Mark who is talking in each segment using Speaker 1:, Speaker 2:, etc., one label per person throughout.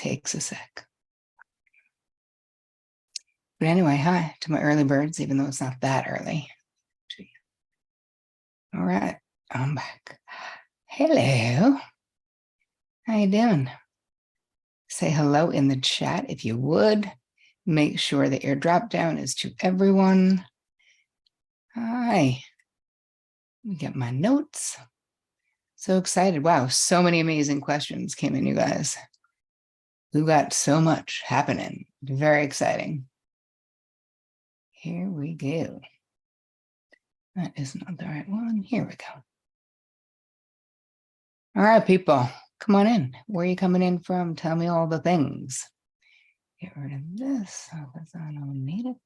Speaker 1: takes a sec. But anyway, hi to my early birds, even though it's not that early. All right, I'm back. Hello. How you doing? Say hello in the chat if you would. Make sure that your drop down is to everyone. Hi. Let me get my notes. So excited. Wow, so many amazing questions came in, you guys. We've got so much happening. Very exciting. Here we go. That is not the right one. Here we go. All right, people, come on in. Where are you coming in from? Tell me all the things. Get rid of this because I don't need it.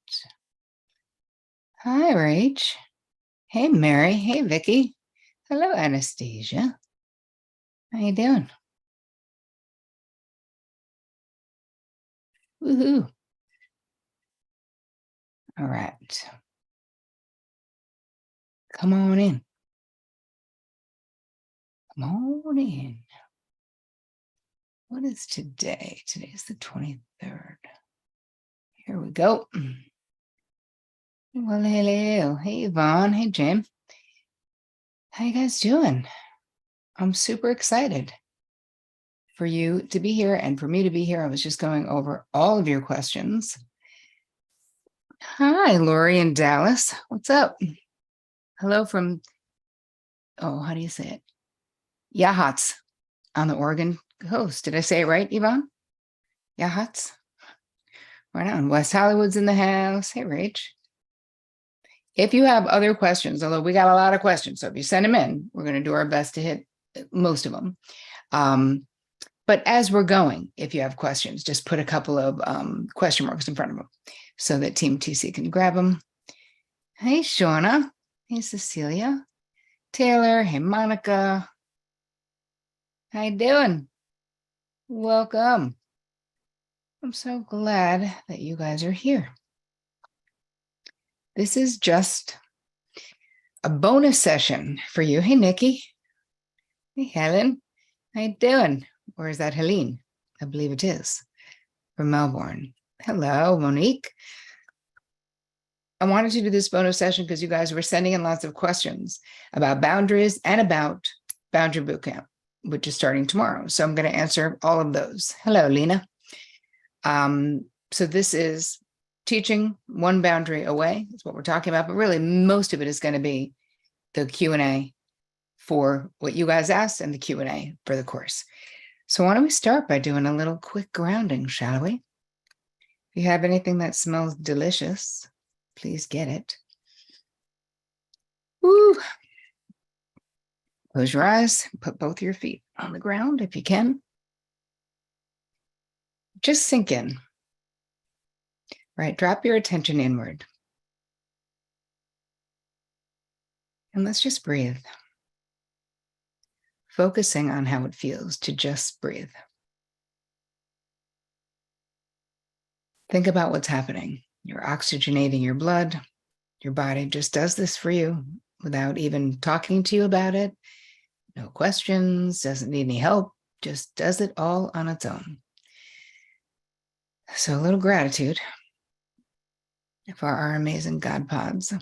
Speaker 1: Hi, Rach. Hey, Mary. Hey, Vicky. Hello, Anastasia. How you doing? Woohoo. All right. Come on in. Come on in. What is today? Today is the 23rd. Here we go. Well, hello. Hey, Yvonne. Hey, Jim. How you guys doing? I'm super excited for you to be here and for me to be here. I was just going over all of your questions. Hi, Lori in Dallas. What's up? Hello from, oh, how do you say it? Yahats on the Oregon coast. Did I say it right, Yvonne? Yahats? Right on. West Hollywood's in the house. Hey, Rach. If you have other questions, although we got a lot of questions, so if you send them in, we're going to do our best to hit most of them. But as we're going, if you have questions, just put a couple of question marks in front of them so that Team TC can grab them. Hey, Shauna. Hey, Cecilia. Taylor. Hey, Monica. How you doing? Welcome. I'm so glad that you guys are here. This is just a bonus session for you. Hey, Nikki. Hey, Helen. How you doing? Or is that Helene? I believe it is. From Melbourne. Hello, Monique. I wanted to do this bonus session because you guys were sending in lots of questions about boundaries and about Boundary Bootcamp, which is starting tomorrow. So I'm going to answer all of those. Hello, Lena. So this is teaching one boundary away. That's what we're talking about. But really, most of it is going to be the Q&A for what you guys asked and the Q&A for the course. So why don't we start by doing a little quick grounding, shall we? If you have anything that smells delicious, please get it. Woo. Close your eyes, put both your feet on the ground if you can. Just sink in. Right, drop your attention inward. And let's just breathe. Focusing on how it feels to just breathe. Think about what's happening. You're oxygenating your blood. Your body just does this for you without even talking to you about it. No questions, doesn't need any help, just does it all on its own. So a little gratitude for our amazing God pods.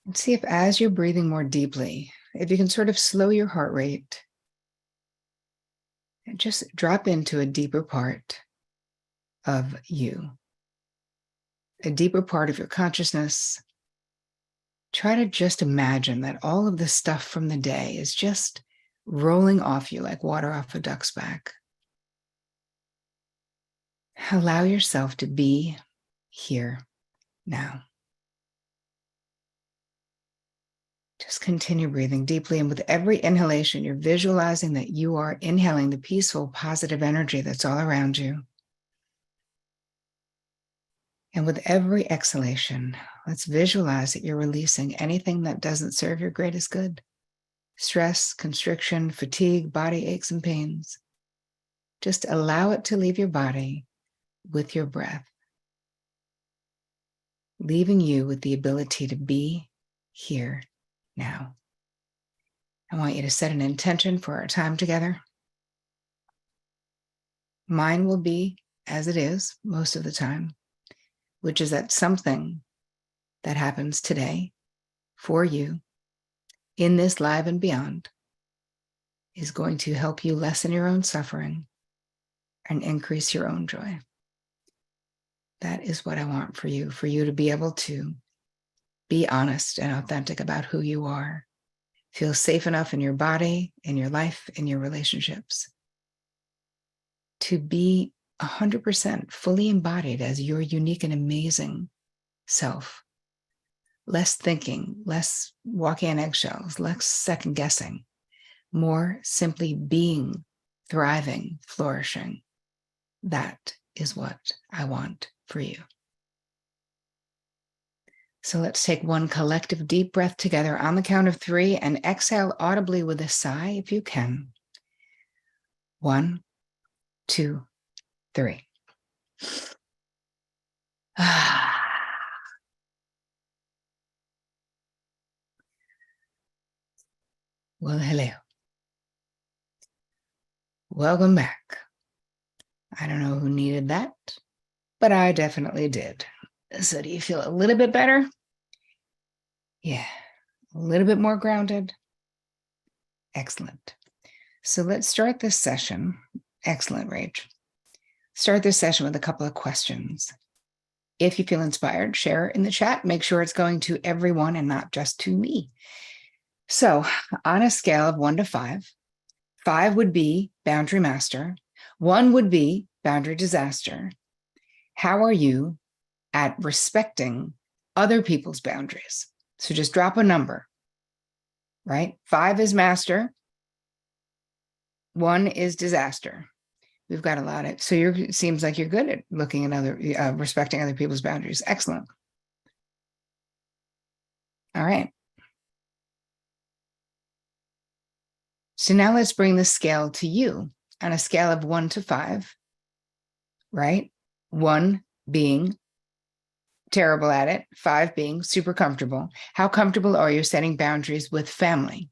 Speaker 1: And see if as you're breathing more deeply, if you can sort of slow your heart rate and just drop into a deeper part of you, a deeper part of your consciousness. Try to just imagine that all of the stuff from the day is just rolling off you like water off a duck's back. Allow yourself to be here now. Just continue breathing deeply. And with every inhalation, you're visualizing that you are inhaling the peaceful, positive energy that's all around you. And with every exhalation, let's visualize that you're releasing anything that doesn't serve your greatest good. Stress, constriction, fatigue, body aches and pains. Just allow it to leave your body with your breath, leaving you with the ability to be here now. I want you to set an intention for our time together. Mine will be as it is most of the time, which is that something that happens today for you in this live and beyond is going to help you lessen your own suffering and increase your own joy. That is what I want for you to be able to be honest and authentic about who you are. Feel safe enough in your body, in your life, in your relationships, to be 100% fully embodied as your unique and amazing self. Less thinking, less walking on eggshells, less second guessing, more simply being, thriving, flourishing. That is what I want for you. So let's take one collective deep breath together on the count of 3 and exhale audibly with a sigh if you can. 1, 2, 3. Well, hello. Welcome back. I don't know who needed that, but I definitely did. So do you feel a little bit better? Yeah, a little bit more grounded. Excellent. So let's start this session. Excellent, Rach. Start this session with a couple of questions. If you feel inspired, share in the chat. Make sure it's going to everyone and not just to me. So on a scale of 1 to 5, 5 would be boundary master. 1 would be boundary disaster. How are you at respecting other people's boundaries? So just drop a number, right? 5 is master. 1 is disaster. We've got a lot of, so it seems like you're good at looking at respecting other people's boundaries. Excellent. All right. So now let's bring the scale to you on a scale of 1 to 5, right? 1 being terrible at it, 5 being super comfortable. How comfortable are you setting boundaries with family?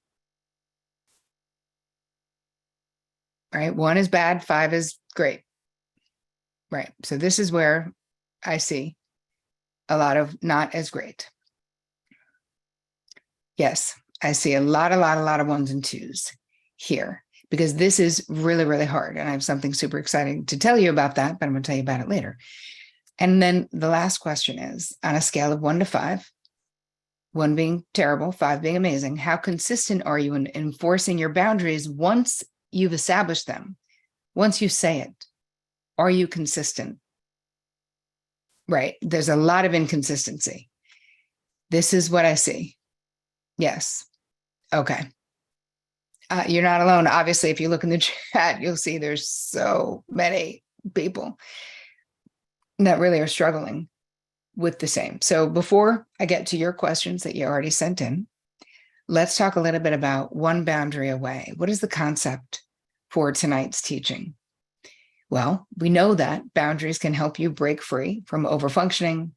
Speaker 1: Right? 1 is bad, 5 is great. Right. So this is where I see a lot of not as great. Yes, I see a lot of 1s and 2s here, because this is really, really hard. And I have something super exciting to tell you about that, but I'm going to tell you about it later. And then the last question is, on a scale of 1 to 5, 1 being terrible, 5 being amazing, how consistent are you in enforcing your boundaries once you've established them? Once you say it, are you consistent? Right. There's a lot of inconsistency. This is what I see. Yes. Okay. You're not alone. Obviously, if you look in the chat, you'll see there's so many people that really are struggling with the same. So before I get to your questions that you already sent in, let's talk a little bit about 1 boundary away. What is the concept for tonight's teaching? Well, we know that boundaries can help you break free from overfunctioning,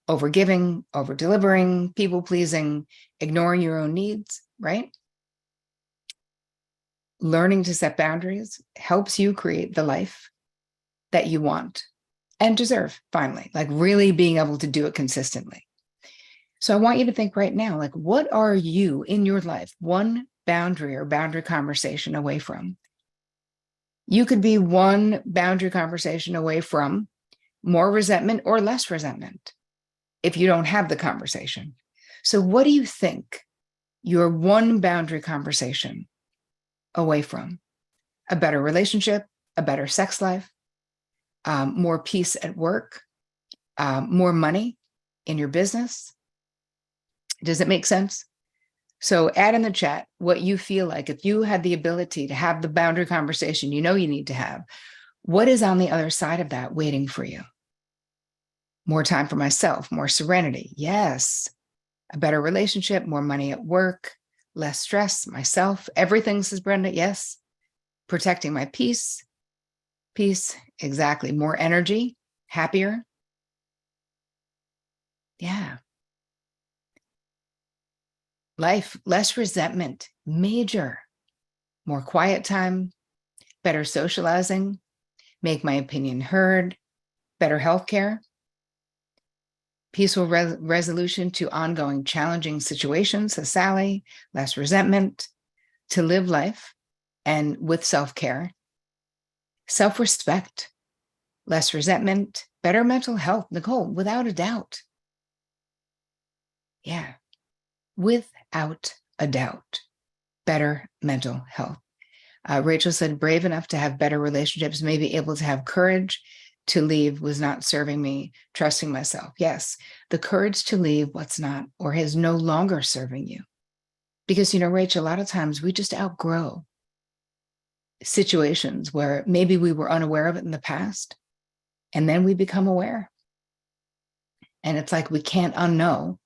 Speaker 1: overgiving, over-delivering, people-pleasing, ignoring your own needs, right? Learning to set boundaries helps you create the life that you want and deserve, finally, like really being able to do it consistently. So I want you to think right now, like, what are you in your life 1 boundary or boundary conversation away from? You could be 1 boundary conversation away from more resentment or less resentment if you don't have the conversation. So what do you think you're 1 boundary conversation away from? A better relationship, a better sex life, more peace at work, more money in your business. Does it make sense? So add in the chat what you feel like. If you had the ability to have the boundary conversation you know you need to have, what is on the other side of that waiting for you? More time for myself, more serenity. Yes. A better relationship, more money at work, less stress, myself, everything, says Brenda. Yes. Protecting my peace. Peace. Exactly. More energy, happier. Yeah. Life, less resentment, major. More quiet time, better socializing, make my opinion heard, better healthcare, peaceful resolution to ongoing challenging situations, says Sally, less resentment, to live life and with self-care, self-respect, less resentment, better mental health, Nicole, without a doubt. Yeah, without a doubt, better mental health. Rachel said, brave enough to have better relationships, maybe able to have courage to leave was not serving me, trusting myself. Yes, the courage to leave what's not or is no longer serving you. Because, Rachel, a lot of times we just outgrow situations where maybe we were unaware of it in the past, and then we become aware. And it's like we can't unknow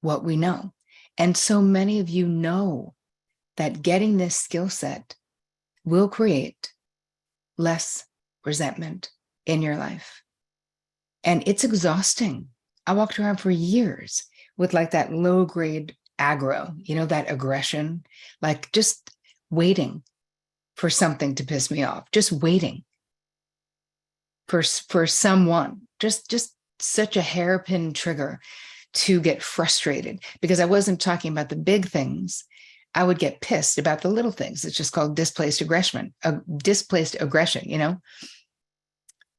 Speaker 1: what we know. And so many of you know that getting this skill set will create less resentment in your life. And it's exhausting. I walked around for years with like that low grade aggro, that aggression, like just waiting for something to piss me off, just waiting for someone, just such a hairpin trigger to get frustrated, because I wasn't talking about the big things. I would get pissed about the little things. It's just called displaced aggression,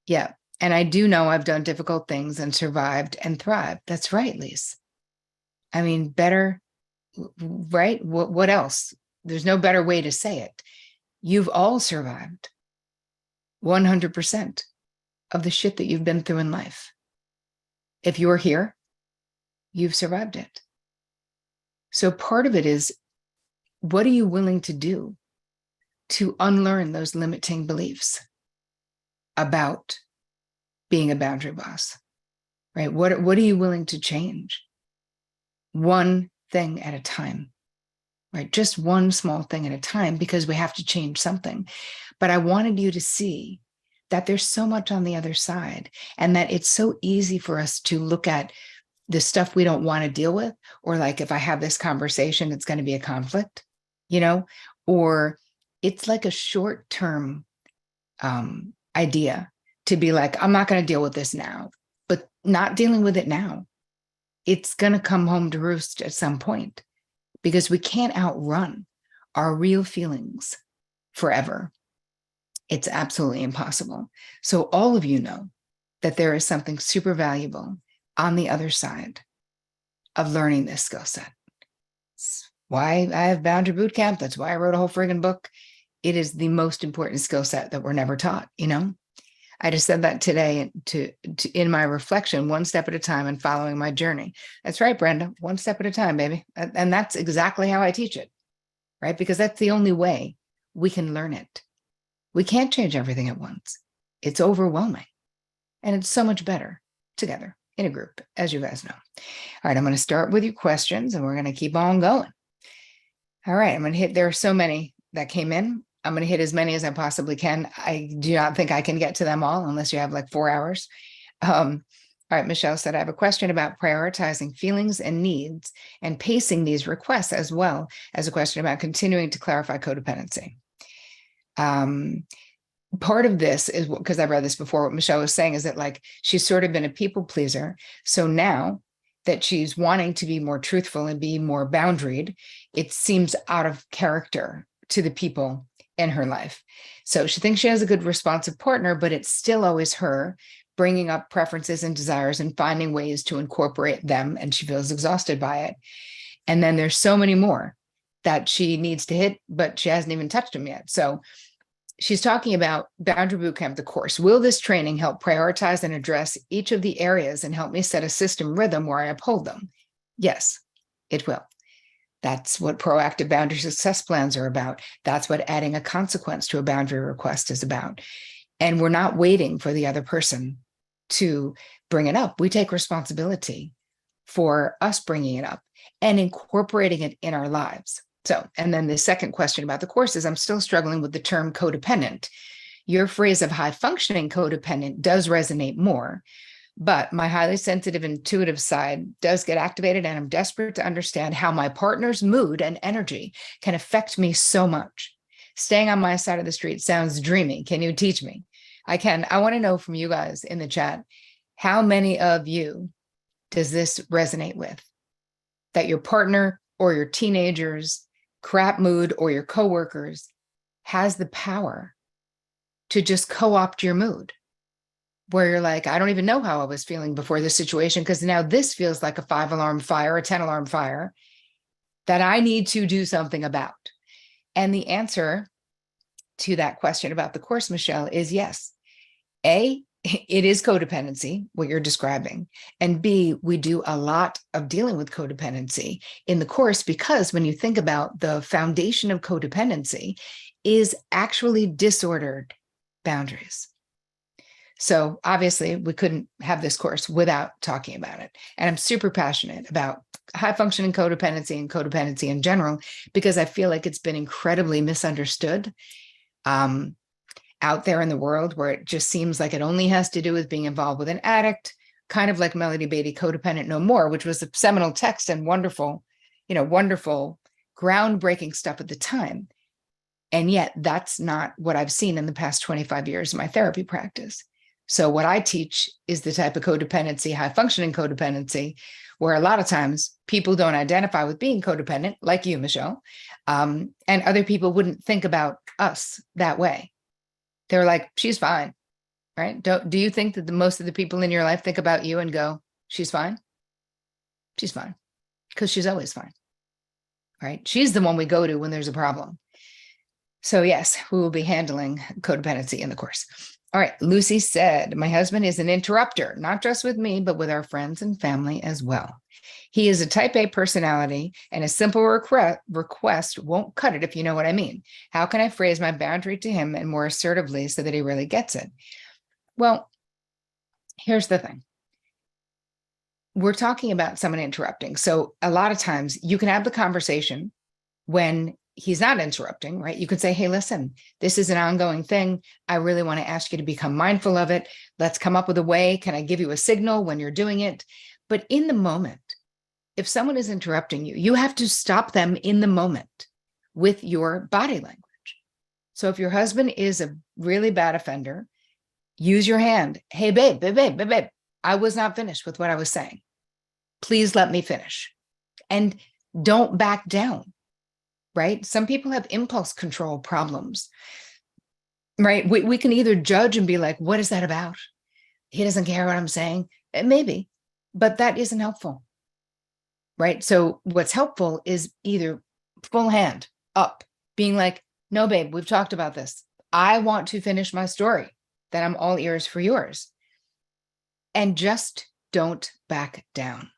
Speaker 1: Yeah. And I do know I've done difficult things and survived and thrived. That's right, Lise. I mean, better, right? What else? There's no better way to say it. You've all survived 100% of the shit that you've been through in life. If you're here, you've survived it. So part of it is, what are you willing to do to unlearn those limiting beliefs about being a boundary boss, right? What are you willing to change? One thing at a time, right? Just one small thing at a time, because we have to change something. But I wanted you to see that there's so much on the other side, and that it's so easy for us to look at the stuff we don't want to deal with, or like, if I have this conversation, it's going to be a conflict, or it's like a short-term idea to be like, I'm not going to deal with this now, but not dealing with it now. It's going to come home to roost at some point, because we can't outrun our real feelings forever. It's absolutely impossible. So all of you know that there is something super valuable on the other side of learning this skill set. That's why I have Boundary Bootcamp. That's why I wrote a whole friggin' book. It is the most important skill set that we're never taught, I just said that today to in my reflection, one step at a time and following my journey. That's right, Brenda, one step at a time, baby. And that's exactly how I teach it, right? Because that's the only way we can learn it. We can't change everything at once. It's overwhelming. And it's so much better together in a group, as you guys know. All right, I'm going to start with your questions, and we're going to keep on going. All right, I'm going to hit, there are so many that came in. I'm going to hit as many as I possibly can. I do not think I can get to them all unless you have like 4 hours. All right, Michelle said, I have a question about prioritizing feelings and needs and pacing these requests, as well as a question about continuing to clarify codependency. Part of this is, because I read this before, what Michelle was saying is that like she's sort of been a people pleaser. So now that she's wanting to be more truthful and be more boundaried, it seems out of character to the people in her life. So she thinks she has a good responsive partner, but it's still always her bringing up preferences and desires and finding ways to incorporate them. And she feels exhausted by it. And then there's so many more that she needs to hit, but she hasn't even touched them yet. So she's talking about Boundary Bootcamp, the course. Will this training help prioritize and address each of the areas and help me set a system rhythm where I uphold them? Yes, it will. That's what proactive boundary success plans are about. That's what adding a consequence to a boundary request is about. And we're not waiting for the other person to bring it up. We take responsibility for us bringing it up and incorporating it in our lives. So, and then the second question about the course is, I'm still struggling with the term codependent. Your phrase of high functioning codependent does resonate more, but my highly sensitive, intuitive side does get activated, and I'm desperate to understand how my partner's mood and energy can affect me so much. Staying on my side of the street sounds dreamy. Can you teach me? I can. I want to know from you guys in the chat, how many of you does this resonate with? That your partner or your teenagers, crap mood, or your coworkers has the power to just co-opt your mood, where you're like, I don't even know how I was feeling before this situation, because now this feels like a 5-alarm fire, a 10-alarm fire that I need to do something about. And the answer to that question about the course, Michelle, is yes. A, it is codependency, what you're describing. And B, we do a lot of dealing with codependency in the course, because when you think about the foundation of codependency is actually disordered boundaries. So obviously we couldn't have this course without talking about it. And I'm super passionate about high functioning codependency and codependency in general, because I feel like it's been incredibly misunderstood out there in the world, where it just seems like it only has to do with being involved with an addict, kind of like Melody Beattie, Codependent No More, which was a seminal text and wonderful, wonderful, groundbreaking stuff at the time. And yet that's not what I've seen in the past 25 years in my therapy practice. So what I teach is the type of codependency, high functioning codependency, where a lot of times people don't identify with being codependent, like you, Michelle, and other people wouldn't think about us that way. They're like, she's fine, right? Do you think that most of the people in your life think about you and go, she's fine? She's fine, because she's always fine, right? She's the one we go to when there's a problem. So yes, we will be handling codependency in the course. All right. Lucy said, my husband is an interrupter, not just with me, but with our friends and family as well. He is a type A personality, and a simple request won't cut it, if you know what I mean. How can I phrase my boundary to him and more assertively so that he really gets it? Well, here's the thing. We're talking about someone interrupting. So a lot of times you can have the conversation when he's not interrupting, right? You could say, hey, listen, this is an ongoing thing. I really want to ask you to become mindful of it. Let's come up with a way. Can I give you a signal when you're doing it? But in the moment, if someone is interrupting you, you have to stop them in the moment with your body language. So if your husband is a really bad offender, use your hand. Hey, babe, I was not finished with what I was saying. Please let me finish. And don't back down. Right? Some people have impulse control problems, right? We can either judge and be like, what is that about? He doesn't care what I'm saying. Maybe, but that isn't helpful, right? So what's helpful is either full hand up, being like, no, babe, we've talked about this. I want to finish my story, then I'm all ears for yours. And just don't back down.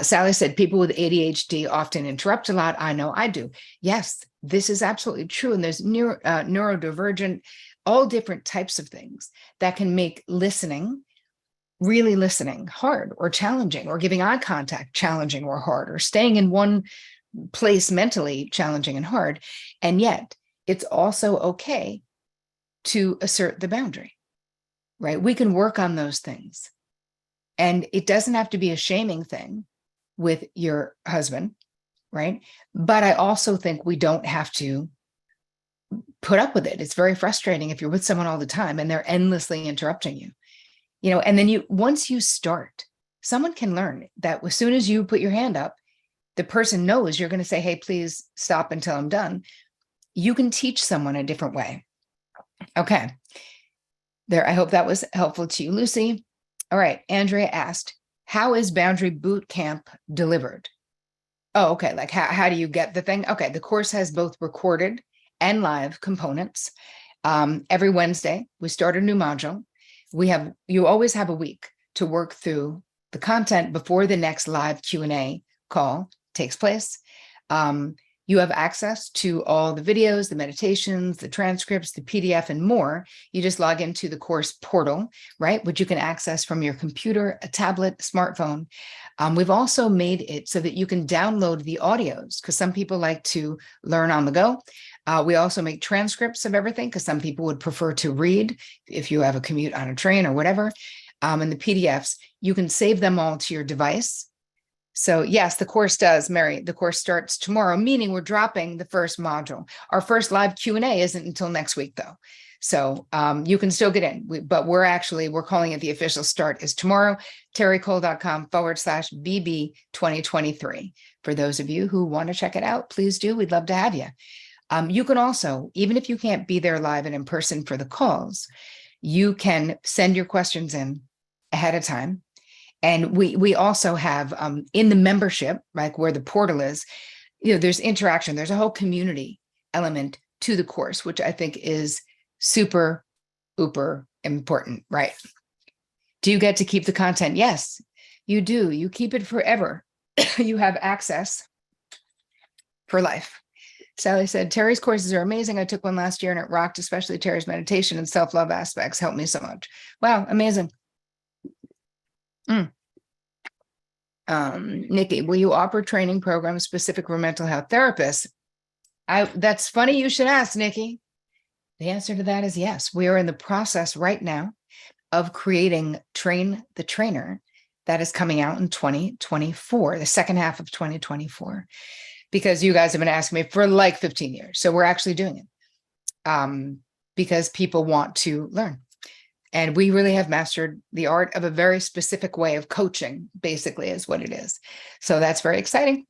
Speaker 1: Sally said, people with ADHD often interrupt a lot. I know I do. Yes, this is absolutely true. And there's neurodivergent, all different types of things that can make really listening hard or challenging, or giving eye contact challenging or hard, or staying in one place mentally challenging and hard. And yet it's also okay to assert the boundary, right? We can work on those things. And it doesn't have to be a shaming thing with your husband, right? But I also think we don't have to put up with it. It's very frustrating if you're with someone all the time and they're endlessly interrupting you, and then once you start, someone can learn that as soon as you put your hand up, the person knows you're going to say, hey, please stop until I'm done. You can teach someone a different way. Okay. There, I hope that was helpful to you, Lucy. All right. Andrea asked, how is Boundary Boot Camp delivered? Oh, okay. Like how do you get the thing? Okay. The course has both recorded and live components. Every Wednesday, we start a new module. You always have a week to work through the content before the next live Q&A call takes place. You have access to all the videos, the meditations, the transcripts, the PDF, and more. You just log into the course portal, right? Which you can access from your computer, a tablet, smartphone. We've also made it so that you can download the audios, because some people like to learn on the go. We also make transcripts of everything, because some people would prefer to read if you have a commute on a train or whatever. And the PDFs, you can save them all to your device. So yes, the course does, Mary. The course starts tomorrow, meaning we're dropping the first module. Our first live Q&A isn't until next week, though. So you can still get in, but we're calling it the official start is tomorrow, terricole.com/BB 2023. For those of you who want to check it out, please do. We'd love to have you. You can also, even if you can't be there live and in person for the calls, you can send your questions in ahead of time. And we also have in the membership, like where the portal is, there's interaction. There's a whole community element to the course, which I think is super, uber important, right? Do you get to keep the content? Yes, you do. You keep it forever. You have access for life. Sally said, Terri's courses are amazing. I took one last year and it rocked, especially Terri's meditation and self-love aspects helped me so much. Wow, amazing. Nikki, will you offer training programs specific for mental health therapists? That's funny you should ask, Nikki. The answer to that is yes. We are in the process right now of creating Train the Trainer that is coming out in 2024, the second half of 2024, because you guys have been asking me for like 15 years. So we're actually doing it because people want to learn. And we really have mastered the art of a very specific way of coaching, basically, is what it is. So that's very exciting.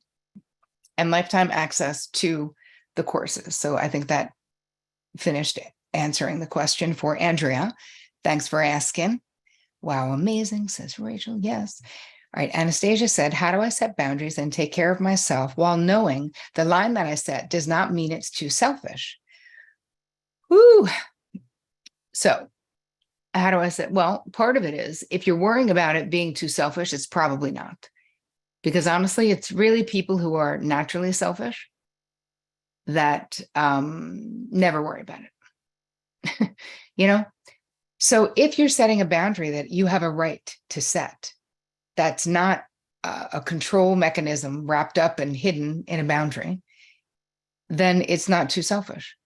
Speaker 1: And lifetime access to the courses. So I think that finished answering the question for Andrea. Thanks for asking. Wow, amazing, says Rachel. Yes. All right. Anastasia said, how do I set boundaries and take care of myself while knowing the line that I set does not mean it's too selfish? Woo. So how do I say? Well, part of it is if you're worrying about it being too selfish, it's probably not. Because honestly, it's really people who are naturally selfish that never worry about it. So if you're setting a boundary that you have a right to set, that's not a control mechanism wrapped up and hidden in a boundary, then it's not too selfish.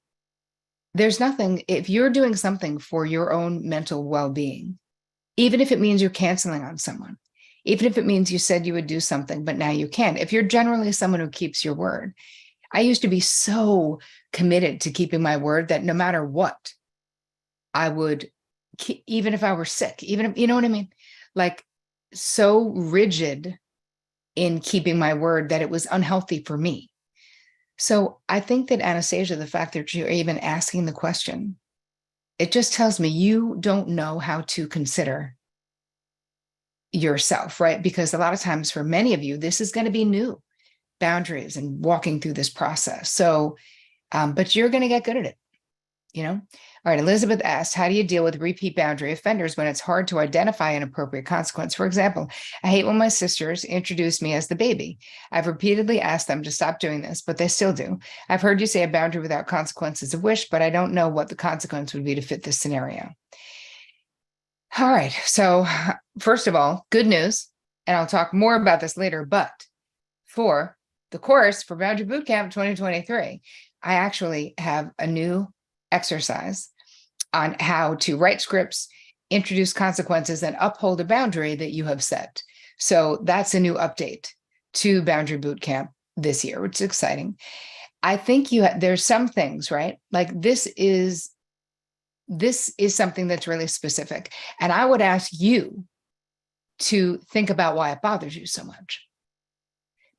Speaker 1: There's nothing, if you're doing something for your own mental well-being, even if it means you're canceling on someone, even if it means you said you would do something, but now you can't, if you're generally someone who keeps your word. I used to be so committed to keeping my word that no matter what, I would, even if I were sick, even if, you know what I mean? Like so rigid in keeping my word that it was unhealthy for me. So I think that, Anastasia, the fact that you're even asking the question, it just tells me you don't know how to consider yourself, right? Because a lot of times for many of you, this is going to be new, boundaries and walking through this process. So, but you're going to get good at it, All right, Elizabeth asked, how do you deal with repeat boundary offenders when it's hard to identify an appropriate consequence? For example, I hate when my sisters introduce me as the baby. I've repeatedly asked them to stop doing this, but they still do. I've heard you say a boundary without consequence is a wish, but I don't know what the consequence would be to fit this scenario. All right, so first of all, good news, and I'll talk more about this later, but for the course for Boundary Bootcamp 2023, I actually have a new exercise on how to write scripts, introduce consequences, and uphold a boundary that you have set. So that's a new update to Boundary Bootcamp this year, which is exciting. I think there's some things, right? Like this is something that's really specific. And I would ask you to think about why it bothers you so much.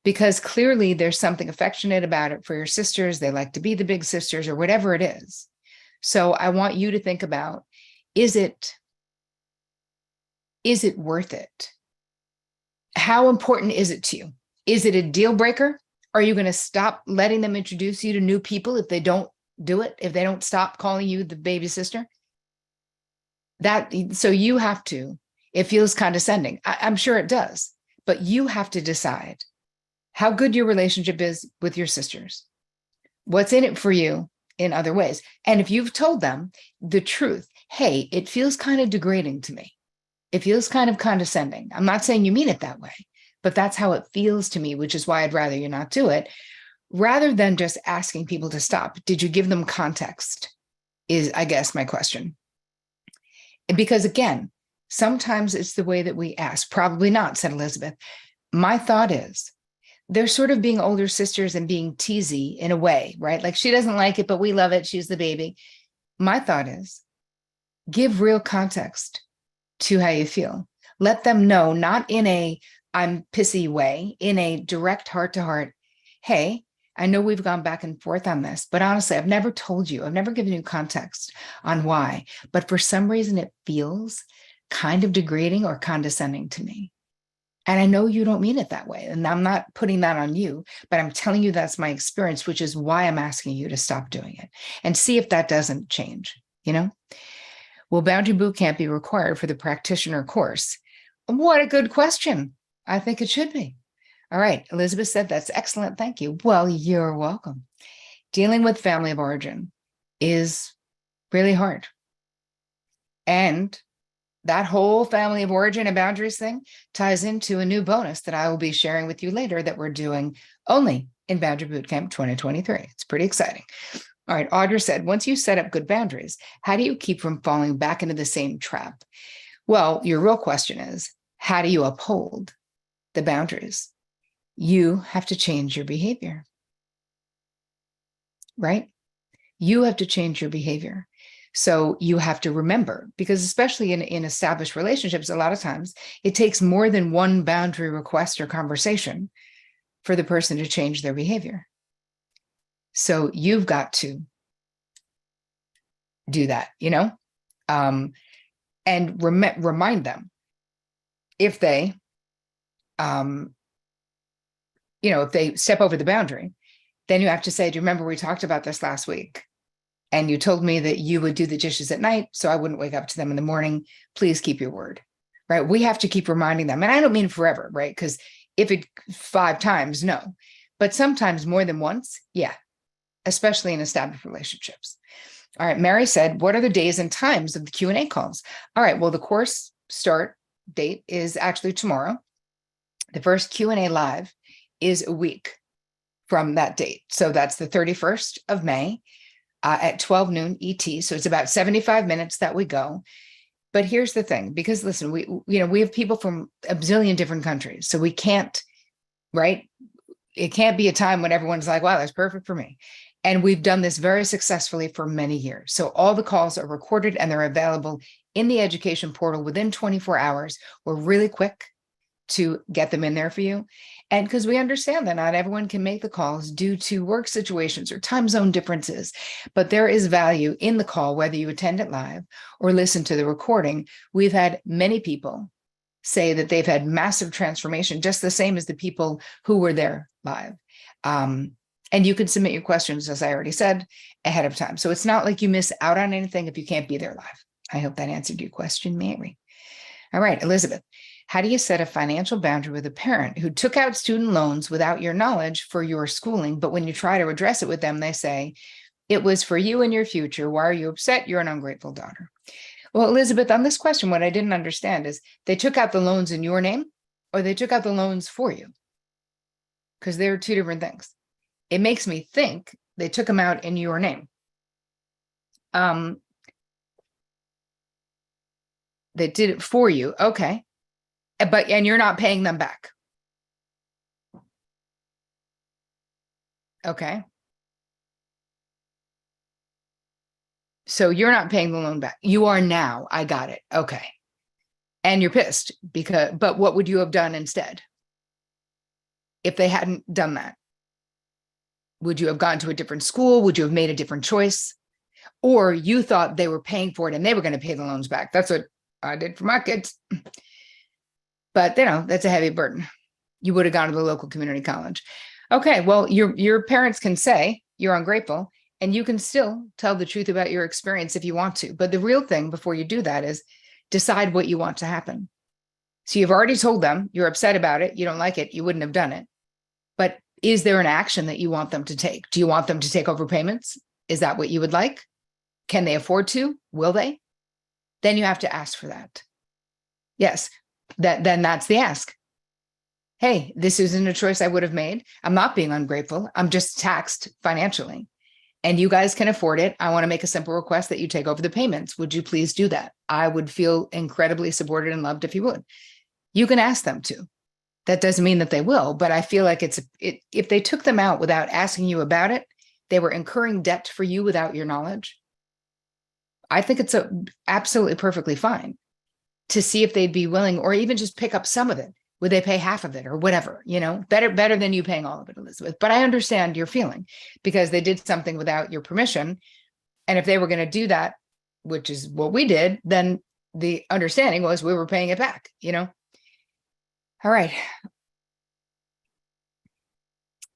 Speaker 1: Because clearly there's something affectionate about it for your sisters. They like to be the big sisters or whatever it is. So I want you to think about, is it worth it? How important is it to you? Is it a deal breaker? Are you going to stop letting them introduce you to new people if they don't do it, if they don't stop calling you the baby sister? So you have to, it feels condescending. I'm sure it does, but you have to decide how good your relationship is with your sisters. What's in it for you in other ways. And if you've told them the truth, hey, it feels kind of degrading to me. It feels kind of condescending. I'm not saying you mean it that way, but that's how it feels to me, which is why I'd rather you not do it. Rather than just asking people to stop, did you give them context? Is, I guess, my question. Because again, sometimes it's the way that we ask. Probably not, said Elizabeth. my thought is they're sort of being older sisters and being teasy in a way, right? Like she doesn't like it, but we love it. She's the baby. My thought is give real context to how you feel. Let them know, not in a I'm pissy way, in a direct heart to heart. Hey, I know we've gone back and forth on this, but honestly, I've never told you, I've never given you context on why, but for some reason it feels kind of degrading or condescending to me. And I know you don't mean it that way. And I'm not putting that on you, but I'm telling you that's my experience, which is why I'm asking you to stop doing it and see if that doesn't change, you know? Will Boundary Boot Camp be required for the practitioner course? What a good question. I think it should be. All right. Elizabeth said, that's excellent. Thank you. Well, you're welcome. Dealing with family of origin is really hard. And that whole family of origin and boundaries thing ties into a new bonus that I will be sharing with you later that we're doing only in Boundary Bootcamp 2023. It's pretty exciting. All right. Audra said, once you set up good boundaries, how do you keep from falling back into the same trap? Well, your real question is, how do you uphold the boundaries? You have to change your behavior, right? You have to change your behavior. So you have to remember, because especially in established relationships, a lot of times it takes more than one boundary request or conversation for the person to change their behavior. So you've got to do that, you know, and remind them if they, if they step over the boundary, then you have to say, do you remember we talked about this last week? And you told me that you would do the dishes at night, so I wouldn't wake up to them in the morning. Please keep your word, right? We have to keep reminding them. And I don't mean forever, right? Because if it 5 times, no. But sometimes more than once, yeah, especially in established relationships. All right, Mary said, what are the days and times of the Q&A calls? All right, well, the course start date is actually tomorrow. The first Q&A live is a week from that date. So that's the 31st of May. At 12 noon ET. So it's about 75 minutes that we go. But here's the thing, because listen, we have people from a bazillion different countries. So we can't, right? It can't be a time when everyone's like, wow, that's perfect for me. And we've done this very successfully for many years. So all the calls are recorded and they're available in the education portal within 24 hours. We're really quick to get them in there for you. And because we understand that not everyone can make the calls due to work situations or time zone differences, but there is value in the call, whether you attend it live or listen to the recording. We've had many people say that they've had massive transformation, just the same as the people who were there live. And you can submit your questions, as I already said, ahead of time. So it's not like you miss out on anything if you can't be there live. I hope that answered your question, Mary. All right, Elizabeth. How do you set a financial boundary with a parent who took out student loans without your knowledge for your schooling, but when you try to address it with them, they say, it was for you and your future. Why are you upset? You're an ungrateful daughter. Well, Elizabeth, on this question, what I didn't understand is they took out the loans in your name or they took out the loans for you? Because they're 2 different things. It makes me think they took them out in your name. They did it for you. Okay. And you're not paying them back. Okay. So you're not paying the loan back. You are now. I got it. Okay. And you're pissed but what would you have done instead? If they hadn't done that, would you have gone to a different school? Would you have made a different choice? Or you thought they were paying for it and they were going to pay the loans back. That's what I did for my kids. But, that's a heavy burden. You would have gone to the local community college. Okay, well, your parents can say you're ungrateful, and you can still tell the truth about your experience if you want to. But the real thing before you do that is decide what you want to happen. So you've already told them you're upset about it. You don't like it. You wouldn't have done it. But is there an action that you want them to take? Do you want them to take over payments? Is that what you would like? Can they afford to? Will they? Then you have to ask for that. Yes. Then that's the ask. Hey, this isn't a choice I would have made. I'm not being ungrateful. I'm just taxed financially. And you guys can afford it. I want to make a simple request that you take over the payments. Would you please do that? I would feel incredibly supported and loved if you would. You can ask them to. That doesn't mean that they will, but I feel like if they took them out without asking you about it, they were incurring debt for you without your knowledge. I think it's absolutely perfectly fine to see if they'd be willing, or even just pick up some of it. Would they pay half of it or whatever? Better than you paying all of it, Elizabeth. But I understand your feeling because they did something without your permission. And if they were going to do that, which is what we did, then the understanding was we were paying it back, All right.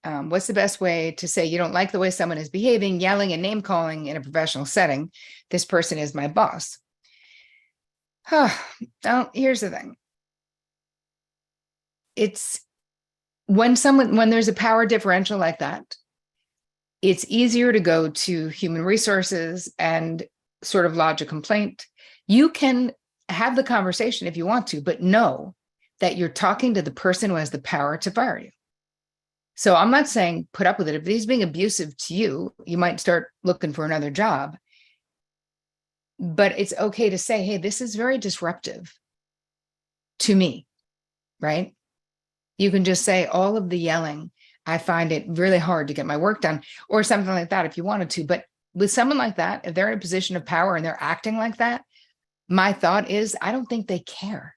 Speaker 1: What's the best way to say you don't like the way someone is behaving, yelling and name calling in a professional setting? This person is my boss. Well, here's the thing. It's when there's a power differential like that, it's easier to go to human resources and sort of lodge a complaint. You can have the conversation if you want to, but know that you're talking to the person who has the power to fire you. So I'm not saying put up with it. If he's being abusive to you, you might start looking for another job. But it's okay to say, hey, this is very disruptive to me, right? You can just say all of the yelling, I find it really hard to get my work done, or something like that if you wanted to. But with someone like that, if they're in a position of power and they're acting like that, my thought is, I don't think they care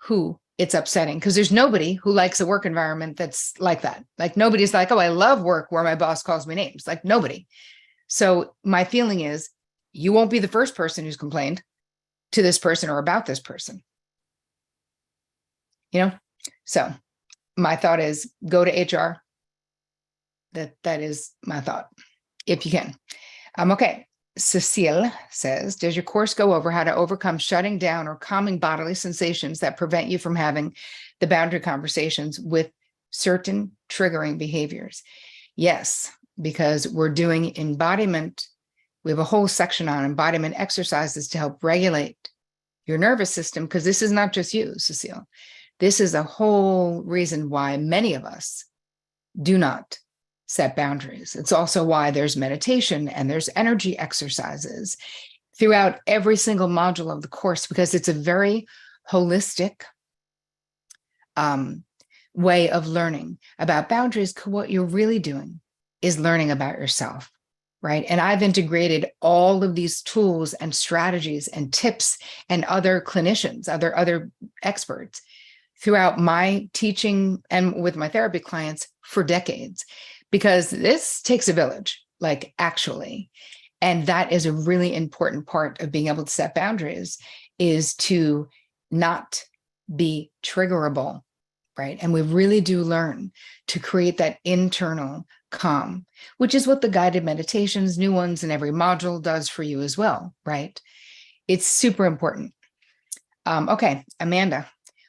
Speaker 1: who it's upsetting, because there's nobody who likes a work environment that's like that. Like nobody's like, oh, I love work where my boss calls me names. Like nobody. So my feeling is you won't be the first person who's complained to this person or about this person. So my thought is go to HR. That is my thought, if you can. Okay. Cecile says, does your course go over how to overcome shutting down or calming bodily sensations that prevent you from having the boundary conversations with certain triggering behaviors? Yes, because we're doing embodiment. We have a whole section on embodiment exercises to help regulate your nervous system, because this is not just you, Cecile. This is a whole reason why many of us do not set boundaries. It's also why there's meditation and there's energy exercises throughout every single module of the course, because it's a very holistic way of learning about boundaries. What you're really doing is learning about yourself, right? And I've integrated all of these tools and strategies and tips and other clinicians, other experts throughout my teaching and with my therapy clients for decades, because this takes a village, like actually. And that is a really important part of being able to set boundaries, is to not be triggerable, right? And we really do learn to create that internal calm, which is what the guided meditations, new ones in every module, does for you as well, right? It's super important. Okay, Amanda,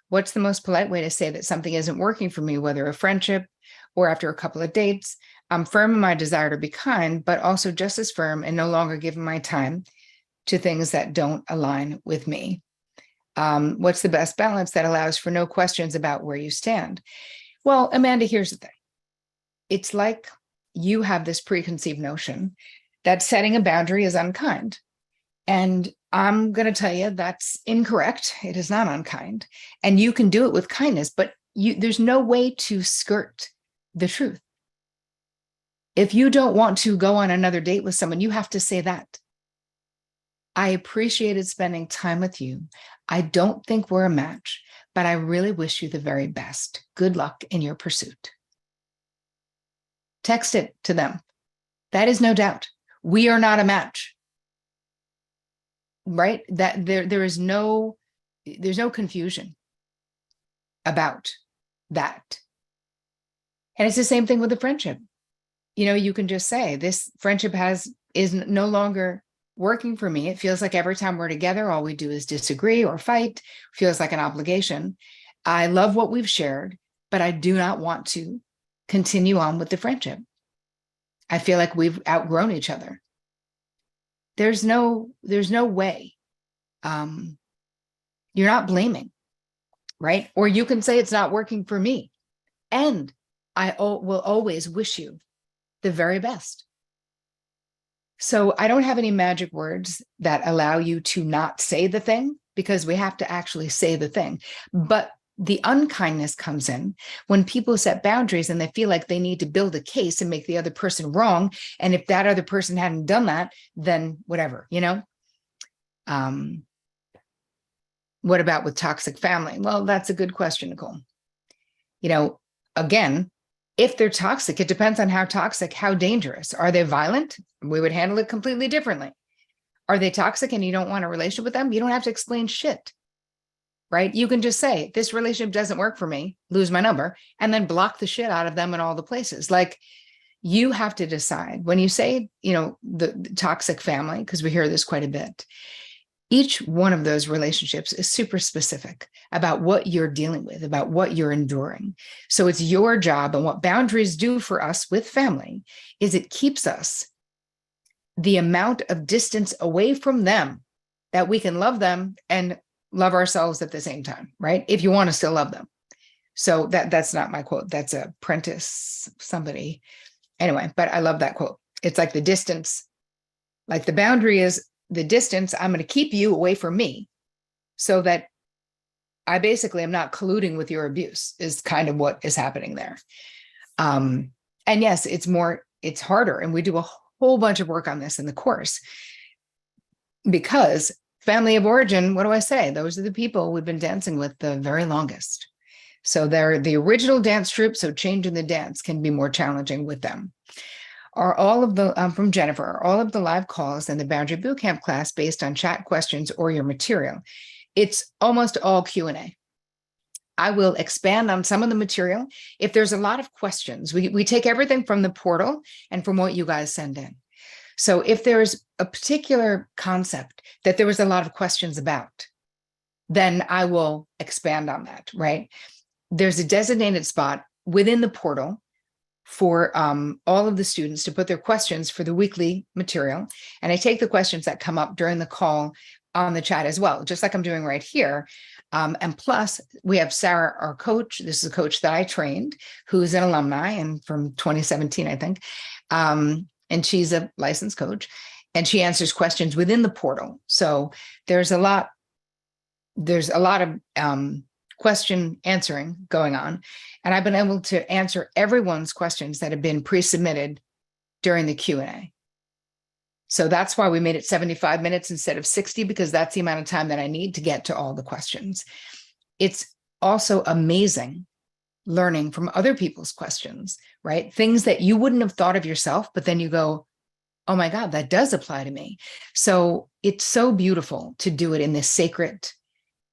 Speaker 1: what's the most polite way to say that something isn't working for me, whether a friendship or after a couple of dates? I'm firm in my desire to be kind, but also just as firm and no longer giving my time to things that don't align with me. What's the best balance that allows for no questions about where you stand? Well, Amanda, here's the thing. It's like you have this preconceived notion that setting a boundary is unkind. And I'm going to tell you that's incorrect. It is not unkind. And you can do it with kindness, but there's no way to skirt the truth. If you don't want to go on another date with someone, you have to say that. I appreciated spending time with you. I don't think we're a match, but I really wish you the very best. Good luck in your pursuit. Text it to them. That is no doubt. We are not a match. Right? That there's no confusion about that. And it's the same thing with a friendship. You can just say, this friendship is no longer working for me. It feels like every time we're together, all we do is disagree or fight. Feels like an obligation. I love what we've shared, but I do not want to continue on with the friendship. I feel like we've outgrown each other. There's no way. You're not blaming, right? Or you can say it's not working for me. And I will always wish you the very best. So I don't have any magic words that allow you to not say the thing, because we have to actually say the thing. But The unkindness comes in when people set boundaries and they feel like they need to build a case and make the other person wrong. And if that other person hadn't done that, then whatever, What about with toxic family? Well, that's a good question, Nicole. Again, if they're toxic, it depends on how toxic, how dangerous. Are they violent? We would handle it completely differently. Are they toxic and you don't want a relationship with them? You don't have to explain shit, right? You can just say, this relationship doesn't work for me, lose my number, and then block the shit out of them in all the places. Like, you have to decide when you say, the toxic family, because we hear this quite a bit. Each one of those relationships is super specific about what you're dealing with, about what you're enduring. So it's your job, and what boundaries do for us with family is it keeps us the amount of distance away from them that we can love them and love ourselves at the same time, right? If you want to still love them. So that's not my quote. That's a Prentice somebody. Anyway, but I love that quote. It's like the distance, like the boundary is the distance. I'm going to keep you away from me so that I basically am not colluding with your abuse, is kind of what is happening there. And yes, it's harder. And we do a whole bunch of work on this in the course, because family of origin, what do I say? Those are the people we've been dancing with the very longest. So they're the original dance troupe. So changing the dance can be more challenging with them. Are all of the, from Jennifer, are all of the live calls in the Boundary Bootcamp class based on chat questions or your material? It's almost all Q&A. I will expand on some of the material. If there's a lot of questions, we take everything from the portal and from what you guys send in. So if there's a particular concept that there was a lot of questions about, then I will expand on that, right? There's a designated spot within the portal for all of the students to put their questions for the weekly material. And I take the questions that come up during the call on the chat as well, just like I'm doing right here. And plus, we have Sarah, our coach. This is a coach that I trained, who's an alumni and from 2017, I think. And she's a licensed coach, and she answers questions within the portal. So there's a lot of question answering going on. And I've been able to answer everyone's questions that have been pre-submitted during the Q&A. So that's why we made it 75 minutes instead of 60, because that's the amount of time that I need to get to all the questions. It's also amazing learning from other people's questions, right? Things that you wouldn't have thought of yourself, but then you go, oh my God, that does apply to me. So it's so beautiful to do it in this sacred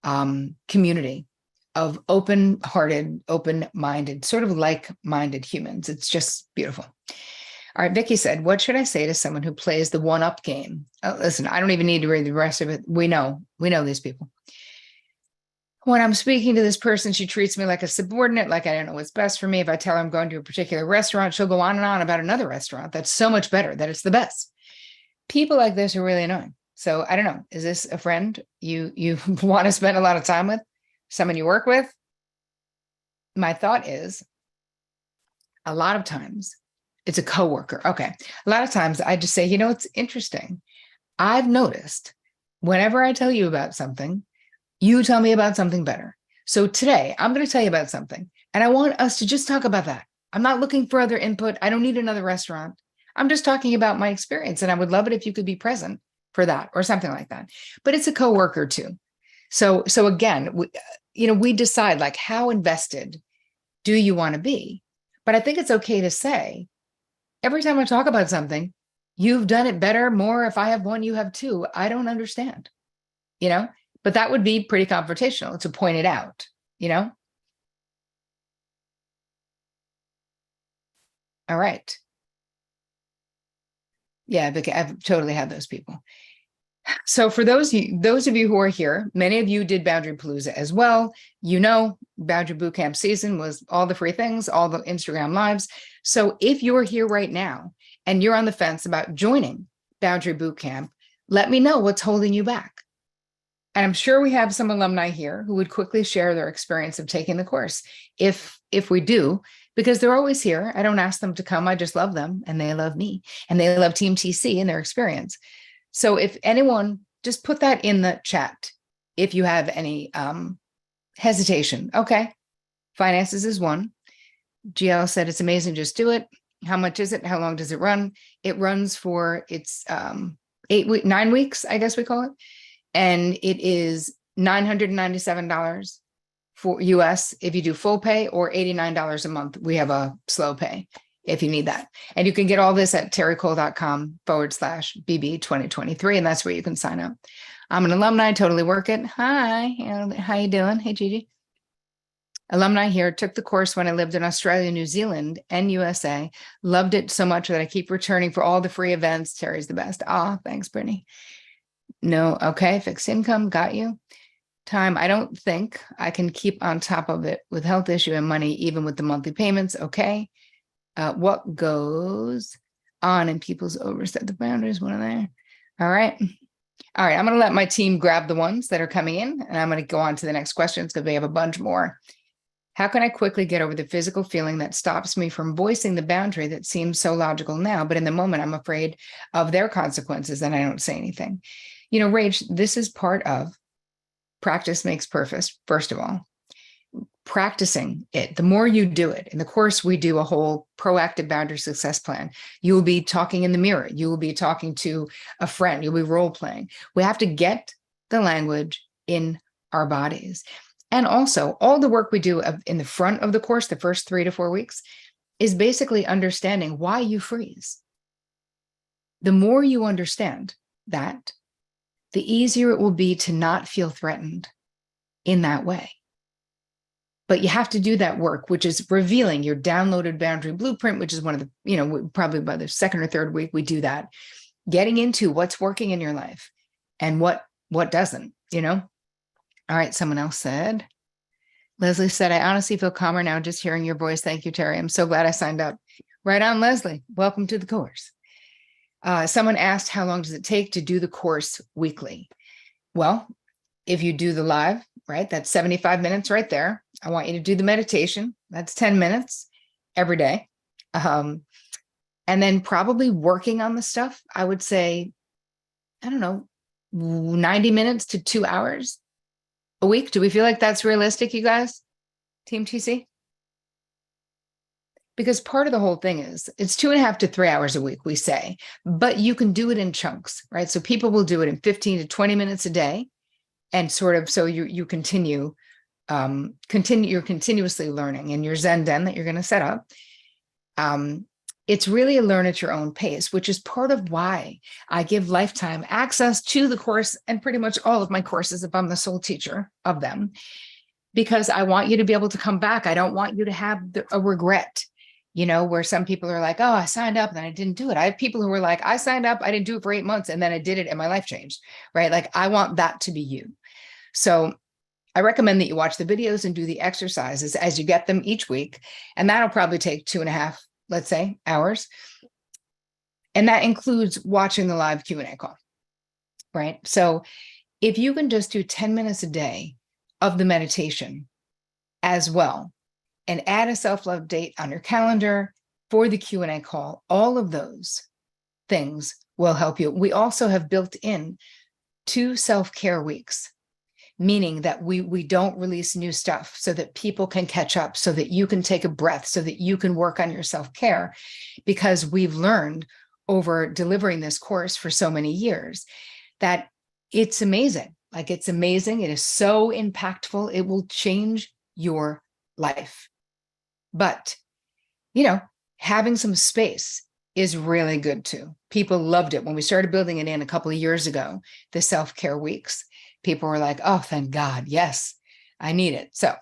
Speaker 1: community of open-hearted, open-minded, sort of like-minded humans. It's just beautiful. All right, Vicky said, what should I say to someone who plays the one-up game? Oh, listen, I don't even need to read the rest of it. We know these people. When I'm speaking to this person, she treats me like a subordinate, like I don't know what's best for me. If I tell her I'm going to a particular restaurant, she'll go on and on about another restaurant that's so much better, that it's the best. People like this are really annoying. So I don't know, is this a friend you want to spend a lot of time with? Someone you work with? My thought is, a lot of times, it's a coworker. Okay. A lot of times I just say, it's interesting. I've noticed whenever I tell you about something, you tell me about something better. So today I'm going to tell you about something, and I want us to just talk about that. I'm not looking for other input. I don't need another restaurant. I'm just talking about my experience, and I would love it if you could be present for that or something like that. But it's a coworker too. So again, we decide, like, how invested do you want to be? But I think it's okay to say, every time I talk about something, you've done it better, more. If I have one, you have two. I don't understand, but that would be pretty confrontational to point it out, All right. Yeah, Vicky, I've totally had those people. So for those of you who are here, many of you did Boundary Palooza as well. Boundary Bootcamp season was all the free things, all the Instagram lives. So if you're here right now and you're on the fence about joining Boundary Bootcamp, let me know what's holding you back. And I'm sure we have some alumni here who would quickly share their experience of taking the course. If we do, because they're always here. I don't ask them to come. I just love them, and they love me, and they love Team TC and their experience. So if anyone, just put that in the chat if you have any hesitation. Okay. Finances is one. GL said it's amazing. Just do it. How much is it? How long does it run? It runs for 9 weeks, I guess we call it. And it is $997 for US if you do full pay, or $89 a month. We have a slow pay if you need that. And you can get all this at terricole.com/BB 2023. And that's where you can sign up. I'm an alumni, totally work it. Hi, how you doing? Hey, Gigi. Alumni here, took the course when I lived in Australia, New Zealand, and USA. Loved it so much that I keep returning for all the free events. Terry's the best. Thanks, Brittany. No, okay, fixed income, got you. Time, I don't think I can keep on top of it with health issue and money, even with the monthly payments. Okay. What goes on in people's overset the boundaries? What are they? All right. All right. I'm going to let my team grab the ones that are coming in, and I'm going to go on to the next questions because we have a bunch more. How can I quickly get over the physical feeling that stops me from voicing the boundary that seems so logical now, but in the moment I'm afraid of their consequences and I don't say anything? Rach, this is part of practice makes perfect, first of all. Practicing it, the more you do it. In the course, we do a whole proactive boundary success plan. You will be talking in the mirror. You will be talking to a friend. You'll be role playing. We have to get the language in our bodies. And also, all the work we do in the front of the course, the first 3 to 4 weeks, is basically understanding why you freeze. The more you understand that, the easier it will be to not feel threatened in that way. But you have to do that work, which is revealing your downloaded boundary blueprint, which is one of the, probably by the second or third week, we do that. Getting into what's working in your life and what doesn't, All right, someone else said, Leslie said, I honestly feel calmer now just hearing your voice. Thank you, Terry. I'm so glad I signed up. Right on, Leslie. Welcome to the course. Someone asked, how long does it take to do the course weekly? Well, if you do the live, right, that's 75 minutes right there. I want you to do the meditation. That's 10 minutes every day. And then probably working on the stuff, I would say, 90 minutes to 2 hours a week. Do we feel like that's realistic, you guys? Team TC? Because part of the whole thing is it's 2.5 to 3 hours a week, we say, but you can do it in chunks, right? So people will do it in 15 to 20 minutes a day. And sort of, so you you're continuously learning in your Zen Den that you're going to set up. It's really a learn at your own pace, which is part of why I give lifetime access to the course and pretty much all of my courses if I'm the sole teacher of them, because I want you to be able to come back. I don't want you to have a regret, where some people are like, oh, I signed up and then I didn't do it. I have people who are like, I signed up, I didn't do it for 8 months and then I did it and my life changed, right? Like I want that to be you. So I recommend that you watch the videos and do the exercises as you get them each week. And that'll probably take 2.5, let's say, hours. And that includes watching the live Q&A call, right? So if you can just do 10 minutes a day of the meditation as well, and add a self-love date on your calendar for the Q&A call, all of those things will help you. We also have built in 2 self-care weeks, meaning that we don't release new stuff so that people can catch up, so that you can take a breath, so that you can work on your self-care, because we've learned over delivering this course for so many years that it's amazing. Like it's amazing. It is so impactful. It will change your life. But, having some space is really good too. People loved it when we started building it in a couple of years ago, the self-care weeks. People were like, oh, thank God. Yes, I need it. So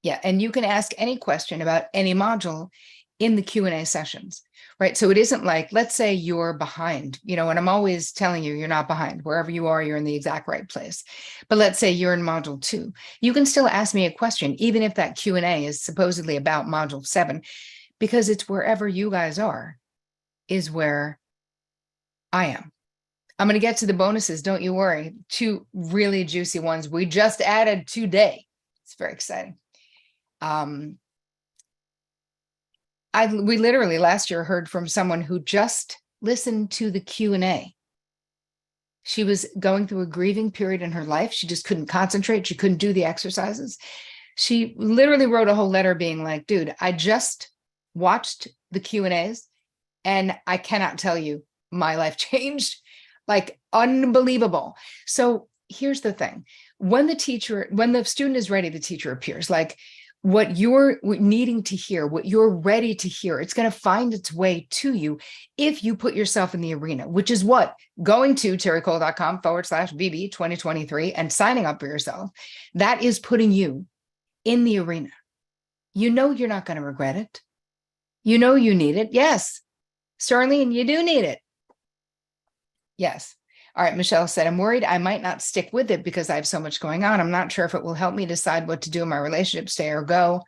Speaker 1: yeah. And you can ask any question about any module in the Q&A sessions, right? So it isn't like, let's say you're behind, and I'm always telling you, you're not behind. Wherever you are, you're in the exact right place. But let's say you're in module 2. You can still ask me a question, even if that Q&A is supposedly about module 7, because it's wherever you guys are is where I am. I'm going to get to the bonuses. Don't you worry. 2 really juicy ones we just added today. It's very exciting. We literally last year heard from someone who just listened to the Q&A. She was going through a grieving period in her life. She just couldn't concentrate. She couldn't do the exercises. She literally wrote a whole letter being like, dude, I just watched the Q&As and I cannot tell you, my life changed, like unbelievable. So here's the thing. When the student is ready, the teacher appears. Like what you're needing to hear, what you're ready to hear, it's going to find its way to you if you put yourself in the arena, which is what going to terricole.com/BB 2023 and signing up for yourself. That is putting you in the arena. You know, you're not going to regret it. You know, you need it. Yes, Starlene, you do need it. Yes. All right. Michelle said, I'm worried I might not stick with it because I have so much going on. I'm not sure if it will help me decide what to do in my relationship, stay or go.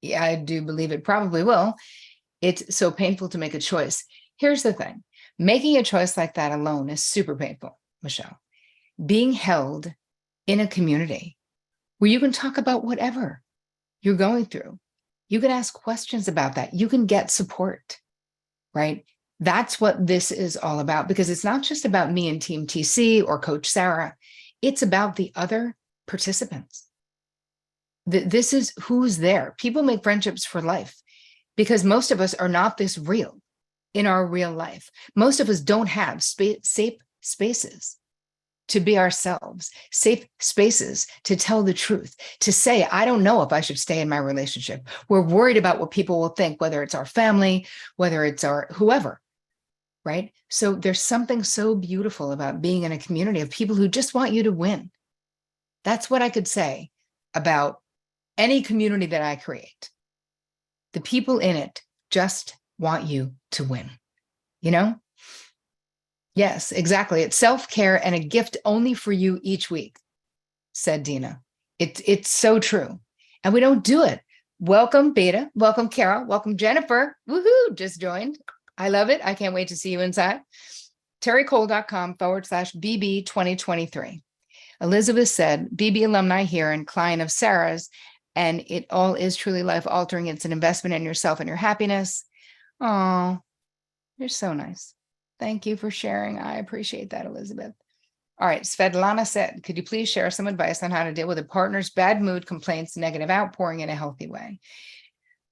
Speaker 1: Yeah, I do believe it probably will. It's so painful to make a choice. Here's the thing. Making a choice like that alone is super painful, Michelle. Being held in a community where you can talk about whatever you're going through. You can ask questions about that. You can get support, right? That's what this is all about, because it's not just about me and Team TC or Coach Sarah. It's about the other participants. This is who's there. People make friendships for life because most of us are not this real in our real life. Most of us don't have safe spaces to be ourselves, safe spaces to tell the truth, to say, I don't know if I should stay in my relationship. We're worried about what people will think, whether it's our family, whether it's our whoever. Right? So there's something so beautiful about being in a community of people who just want you to win. That's what I could say about any community that I create. The people in it just want you to win, you know? Yes, exactly. It's self-care and a gift only for you each week, said Dina. It's so true. And we don't do it. Welcome, Beta. Welcome, Carol. Welcome, Jennifer. Woohoo, just joined. I love it. I can't wait to see you inside. terricole.com/BB 2023. Elizabeth said, BB alumni here and client of Sarah's, and it all is truly life altering. It's an investment in yourself and your happiness. Oh, you're so nice. Thank you for sharing. I appreciate that, Elizabeth. All right. Svetlana said, could you please share some advice on how to deal with a partner's bad mood, complaints, negative outpouring in a healthy way?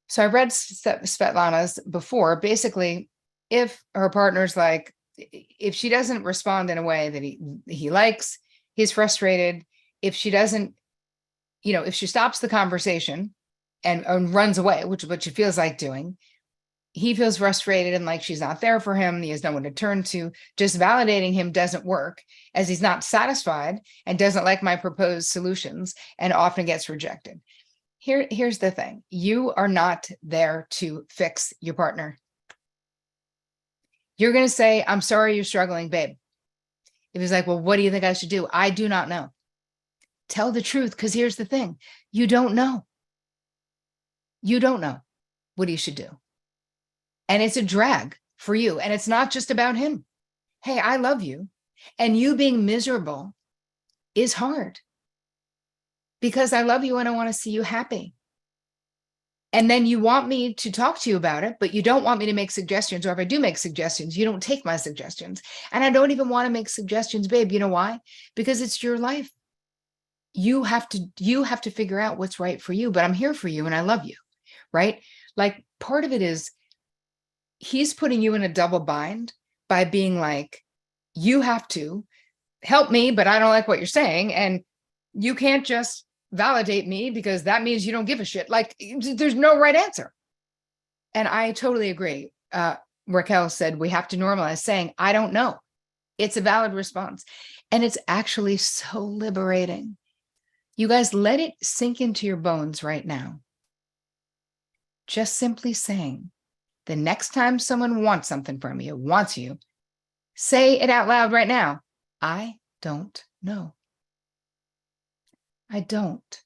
Speaker 1: So I read Svetlana's before. Basically, if her partner's like, if she doesn't respond in a way that he likes, he's frustrated. If she doesn't, if she stops the conversation and runs away, which is what she feels like doing, he feels frustrated and like she's not there for him. He has no one to turn to. Just validating him doesn't work, as he's not satisfied and doesn't like my proposed solutions and often gets rejected. Here's the thing. You are not there to fix your partner. You're going to say, I'm sorry you're struggling, babe. If he's like, well, what do you think I should do? I do not know. Tell the truth, because here's the thing. You don't know. You don't know what he should do. And it's a drag for you. And it's not just about him. Hey, I love you. And you being miserable is hard because I love you and I want to see you happy. And then you want me to talk to you about it, but you don't want me to make suggestions. Or if I do make suggestions, you don't take my suggestions. And I don't even want to make suggestions, babe. You know why? Because it's your life. You have to figure out what's right for you, but I'm here for you and I love you, right? Like part of it is he's putting you in a double bind by being like, you have to help me, but I don't like what you're saying. And you can't just validate me because that means you don't give a shit. Like there's no right answer. And I totally agree. Raquel said, we have to normalize saying, I don't know. It's a valid response. And it's actually so liberating. You guys, let it sink into your bones right now. Just simply saying, the next time someone wants something from you, wants you, say it out loud right now. I don't know. I don't.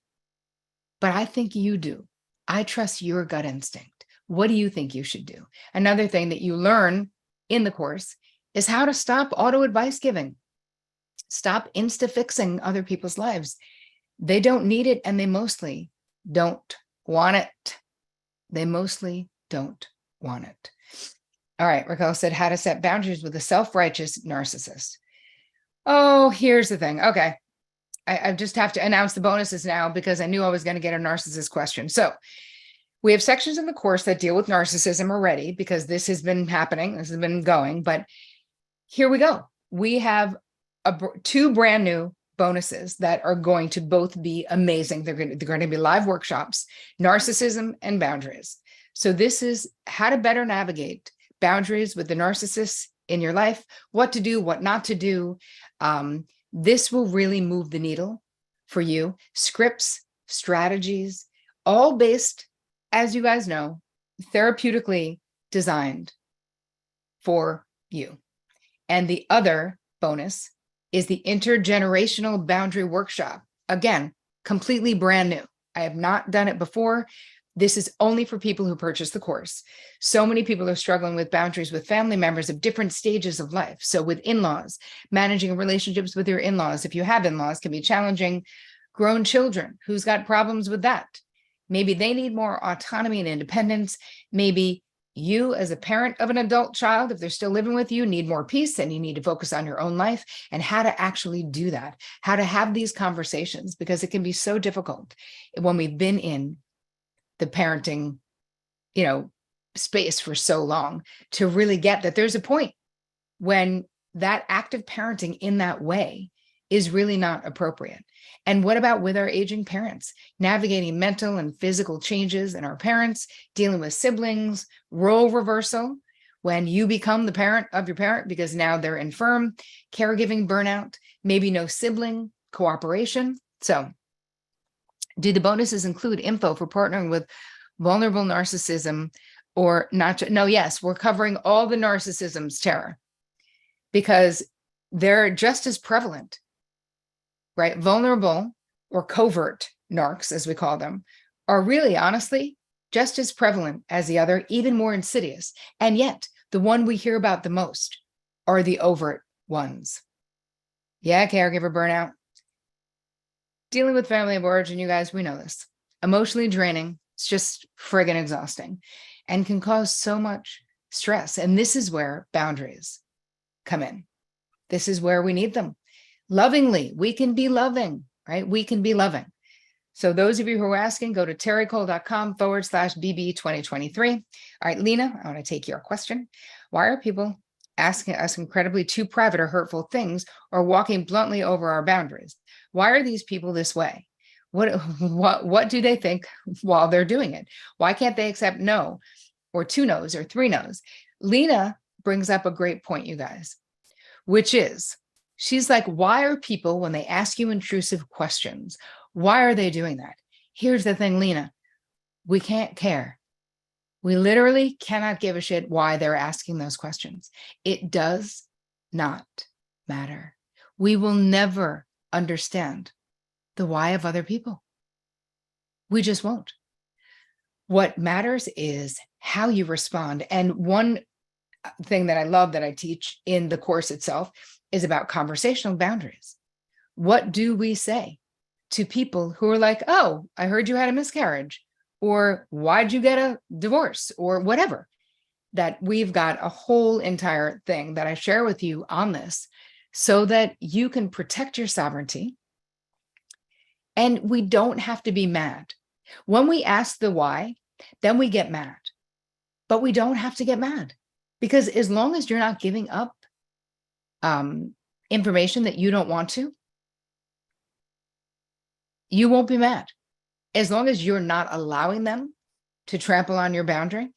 Speaker 1: But I think you do. I trust your gut instinct. What do you think you should do? Another thing that you learn in the course is how to stop auto advice giving. Stop insta-fixing other people's lives. They don't need it and they mostly don't want it. They mostly don't want it. All right. Raquel said, how to set boundaries with a self-righteous narcissist. Oh, here's the thing. Okay. I just have to announce the bonuses now because I knew I was going to get a narcissist question. So we have sections in the course that deal with narcissism already because this has been happening. This has been going, but here we go. We have two brand new bonuses that are going to both be amazing. They're going to be live workshops, narcissism and boundaries. So this is how to better navigate boundaries with the narcissists in your life, what to do, what not to do. This will really move the needle for you. Scripts, strategies, all based, as you guys know, therapeutically designed for you. And the other bonus is the intergenerational boundary workshop. Again, completely brand new. I have not done it before. This is only for people who purchase the course. So many people are struggling with boundaries with family members of different stages of life. So with in-laws, managing relationships with your in-laws, if you have in-laws, can be challenging. Grown children, who's got problems with that? Maybe they need more autonomy and independence. Maybe you as a parent of an adult child, if they're still living with you, need more peace and you need to focus on your own life and how to actually do that, how to have these conversations, because it can be so difficult when we've been in the parenting, space for so long to really get that there's a point when that active parenting in that way is really not appropriate. And what about with our aging parents, navigating mental and physical changes in our parents, dealing with siblings, role reversal, when you become the parent of your parent because now they're infirm, caregiving burnout, maybe no sibling cooperation. So do the bonuses include info for partnering with vulnerable narcissism or not? No, yes, we're covering all the narcissisms, Tara, because they're just as prevalent, right? Vulnerable or covert narcs, as we call them, are really, honestly, just as prevalent as the other, even more insidious. And yet, the one we hear about the most are the overt ones. Yeah, caregiver burnout. Dealing with family of origin, you guys, we know this. Emotionally draining. It's just friggin' exhausting and can cause so much stress. And this is where boundaries come in. This is where we need them. Lovingly, we can be loving, right? We can be loving. So those of you who are asking, go to terricole.com/BB2023. All right, Lena, I want to take your question. Why are people asking us incredibly too private or hurtful things or walking bluntly over our boundaries? Why are these people this way? What do they think while they're doing it? Why can't they accept no or two no's or three no's? Lena brings up a great point, you guys, which is, she's like, why are people, when they ask you intrusive questions, why are they doing that? Here's the thing, Lena, we can't care. We literally cannot give a shit why they're asking those questions. It does not matter. We will never understand the why of other people. We just won't. What matters is how you respond. And one thing that I love that I teach in the course itself is about conversational boundaries. What do we say to people who are like, oh, I heard you had a miscarriage, or why'd you get a divorce, or whatever? That we've got a whole entire thing that I share with you on this so that you can protect your sovereignty. And we don't have to be mad. When we ask the why, then we get mad. But we don't have to get mad, because as long as you're not giving up information that you don't want to, you won't be mad. As long as you're not allowing them to trample on your boundary,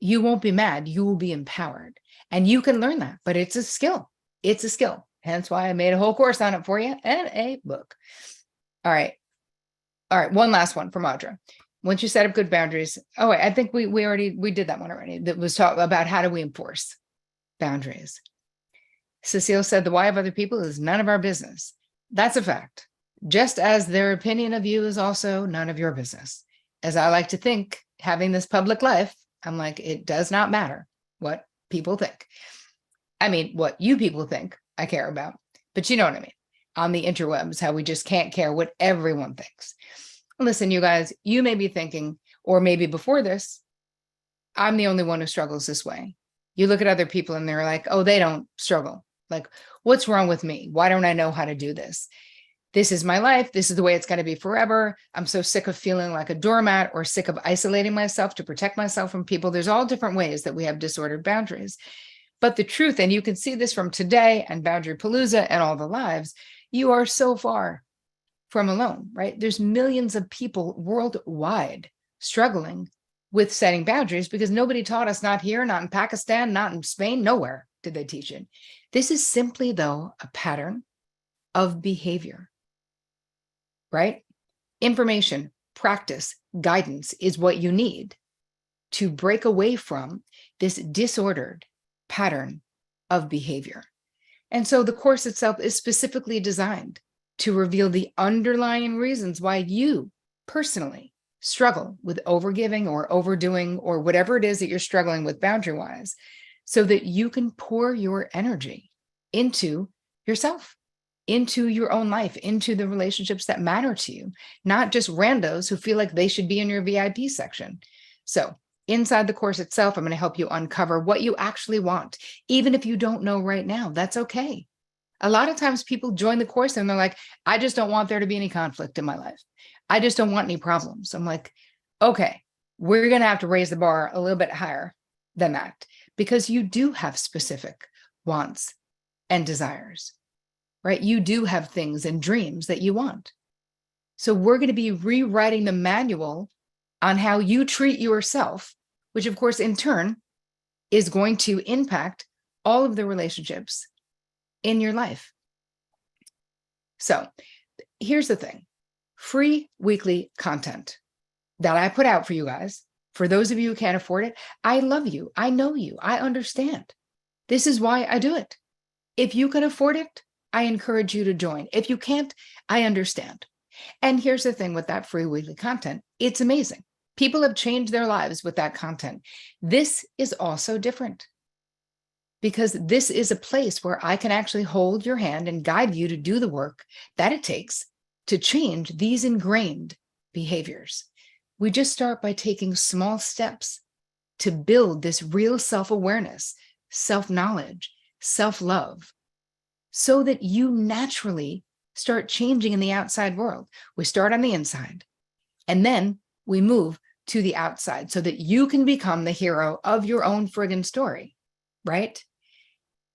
Speaker 1: you won't be mad. You will be empowered. And you can learn that, but it's a skill. It's a skill. Hence why I made a whole course on it for you and a book. All right. One last one from Audra. Once you set up good boundaries. Oh, wait, I think we did that one already. That was talk about how do we enforce boundaries. Cecile said the why of other people is none of our business. That's a fact. Just as their opinion of you is also none of your business. As I like to think, having this public life, I'm like, it does not matter what people think. I mean, what you people think I care about, but you know what I mean? On the interwebs, how we just can't care what everyone thinks. Listen, you guys, you may be thinking, or maybe before this, I'm the only one who struggles this way. You look at other people and they're like, oh, they don't struggle. Like, what's wrong with me? Why don't I know how to do this? This is my life. This is the way it's going to be forever. I'm so sick of feeling like a doormat or sick of isolating myself to protect myself from people. There's all different ways that we have disordered boundaries. But the truth, and you can see this from today and Boundary Palooza and all the lives, you are so far from alone, right? There's millions of people worldwide struggling with setting boundaries because nobody taught us, not here, not in Pakistan, not in Spain, nowhere did they teach it. This is simply, though, a pattern of behavior, right? Information, practice, guidance is what you need to break away from this disordered pattern of behavior. And so the course itself is specifically designed to reveal the underlying reasons why you personally struggle with overgiving or overdoing or whatever it is that you're struggling with boundary-wise, so that you can pour your energy into yourself, into your own life, into the relationships that matter to you, not just randos who feel like they should be in your VIP section. So inside the course itself, I'm going to help you uncover what you actually want. Even if you don't know right now, that's okay. A lot of times people join the course and they're like, I just don't want there to be any conflict in my life. I just don't want any problems. I'm like, okay, we're going to have to raise the bar a little bit higher than that, because you do have specific wants and desires, right? You do have things and dreams that you want. So we're going to be rewriting the manual on how you treat yourself, which of course, in turn, is going to impact all of the relationships in your life. So here's the thing. Free weekly content that I put out for you guys. For those of you who can't afford it, I love you. I know you. I understand. This is why I do it. If you can afford it, I encourage you to join. If you can't, I understand. And here's the thing with that free weekly content. It's amazing. People have changed their lives with that content. This is also different, because this is a place where I can actually hold your hand and guide you to do the work that it takes to change these ingrained behaviors. We just start by taking small steps to build this real self-awareness, self-knowledge, self-love, so that you naturally start changing in the outside world. We start on the inside, and then we move to the outside so that you can become the hero of your own friggin' story, right?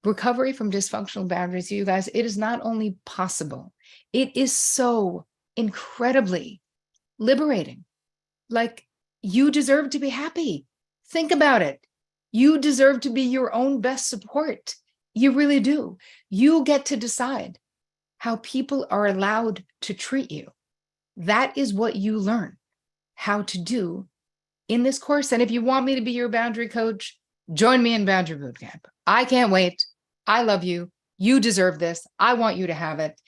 Speaker 1: Recovery from dysfunctional boundaries, you guys, it is not only possible, it is so incredibly liberating. Like, you deserve to be happy. Think about it. You deserve to be your own best support. You really do. You get to decide how people are allowed to treat you. That is what you learn how to do in this course. And if you want me to be your boundary coach, join me in Boundary Bootcamp. I can't wait. I love you. You deserve this. I want you to have it.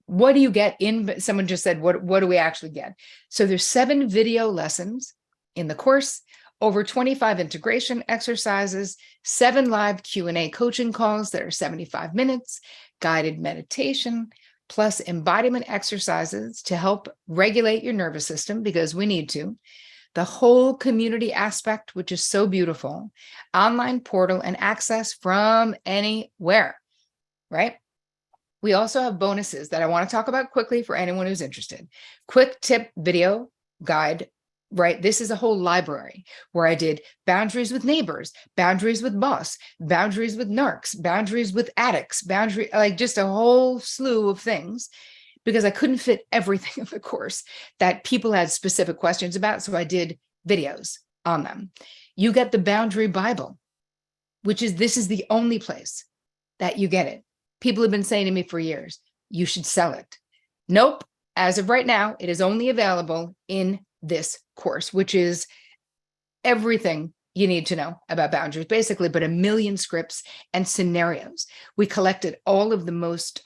Speaker 1: What do you get in? Someone just said, what do we actually get? So there's 7 video lessons in the course, over 25 integration exercises, 7 live Q&A coaching calls that are 75 minutes, guided meditation, plus embodiment exercises to help regulate your nervous system, because we need to. The whole community aspect, which is so beautiful, online portal and access from anywhere, right? We also have bonuses that I want to talk about quickly for anyone who's interested. Quick tip video guide, right? This is a whole library where I did boundaries with neighbors, boundaries with boss, boundaries with narcs, boundaries with addicts, like just a whole slew of things, because I couldn't fit everything in the course that people had specific questions about. So I did videos on them. You get the Boundary Bible, this is the only place that you get it. People have been saying to me for years, you should sell it. Nope. As of right now, it is only available in this course, which is everything you need to know about boundaries, basically, but 1 million scripts and scenarios. We collected all of the most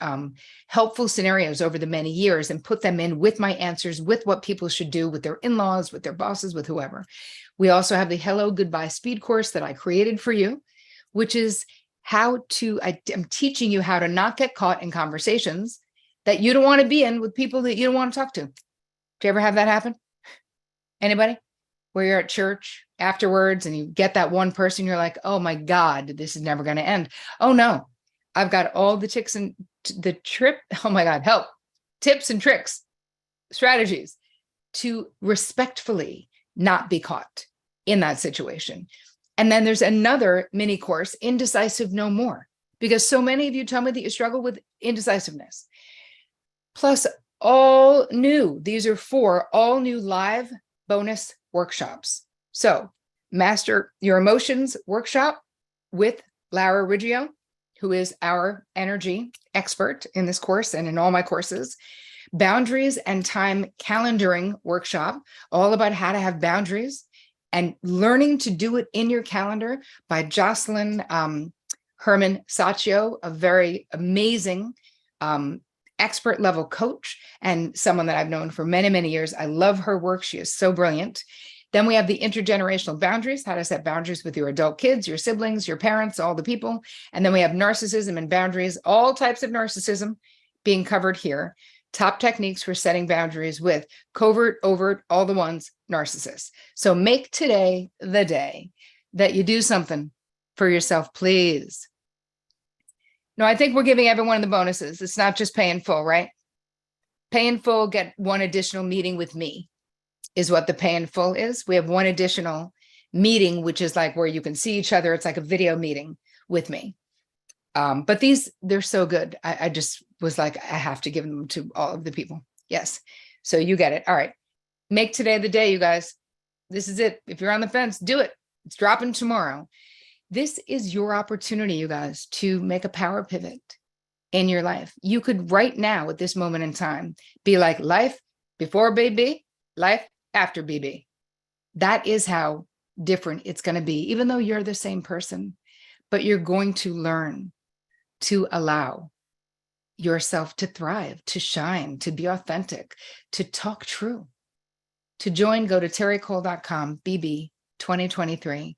Speaker 1: helpful scenarios over the many years and put them in with my answers, with what people should do with their in-laws, with their bosses, with whoever. We also have the Hello Goodbye Speed course that I created for you, which is I'm teaching you how to not get caught in conversations that you don't want to be in with people that you don't want to talk to. Do you ever have that happen? Anybody? Where you're at church afterwards and you get that one person, you're like, oh my God, this is never going to end. Oh no, I've got all the tips and oh my God, help, tips and tricks, strategies to respectfully not be caught in that situation. And then there's another mini course, Indecisive No More, because so many of you tell me that you struggle with indecisiveness. Plus all new, these are 4 all new live bonus workshops. So Master Your Emotions workshop with Lara Riggio, who is our energy expert in this course and in all my courses. Boundaries and Time Calendaring workshop, all about how to have boundaries and learning to do it in your calendar, by Jocelyn Herman Saccio, a very amazing expert level coach and someone that I've known for many, many years. I love her work. She is so brilliant. Then we have the intergenerational boundaries, how to set boundaries with your adult kids, your siblings, your parents, all the people. And then we have narcissism and boundaries, all types of narcissism being covered here. Top techniques for setting boundaries with covert, overt, all the ones, narcissists. So make today the day that you do something for yourself, please. No, I think we're giving everyone the bonuses. It's not just pay in full, right? Pay in full, get one additional meeting with me is what the pay in full is. We have one additional meeting, which is like where you can see each other. It's like a video meeting with me. But these, they're so good. I just was like, I have to give them to all of the people. Yes. So you get it. All right. Make today the day, you guys. This is it. If you're on the fence, do it. It's dropping tomorrow. This is your opportunity, you guys, to make a power pivot in your life. You could right now at this moment in time be like, life before BB, life after BB. That is how different it's going to be, even though you're the same person, but you're going to learn to allow yourself to thrive, to shine, to be authentic, to talk true. To join, go to terricole.com, BB 2023.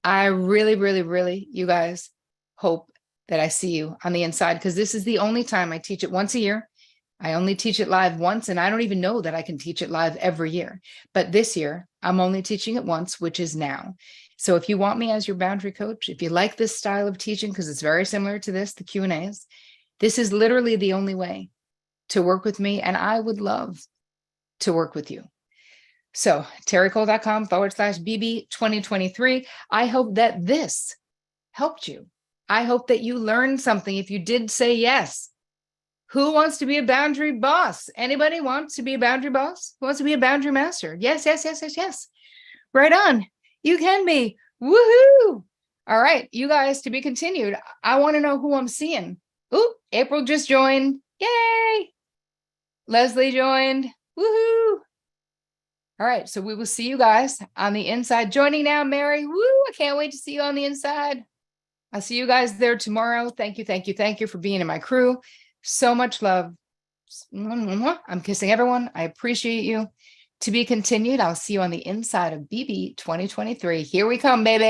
Speaker 1: I really, really, really, you guys, hope that I see you on the inside, because this is the only time I teach it once a year. I only teach it live once, and I don't even know that I can teach it live every year. But this year, I'm only teaching it once, which is now. So if you want me as your boundary coach, if you like this style of teaching, because it's very similar to this, the Q&As, this is literally the only way to work with me, and I would love to work with you. So terricole.com/BB 2023. I hope that this helped you. I hope that you learned something. If you did, say yes. Who wants to be a boundary boss? Anybody wants to be a boundary boss? Who wants to be a boundary master? Yes, yes, yes, yes, yes. Right on. You can be. Woohoo. All right, you guys, to be continued. I want to know who I'm seeing. Ooh, April just joined. Yay. Leslie joined. Woohoo. All right, so we will see you guys on the inside. Joining now, Mary. Woo, I can't wait to see you on the inside. I'll see you guys there tomorrow. Thank you, thank you, thank you for being in my crew. So much love. I'm kissing everyone. I appreciate you. To be continued. I'll see you on the inside of BB 2023. Here we come, baby.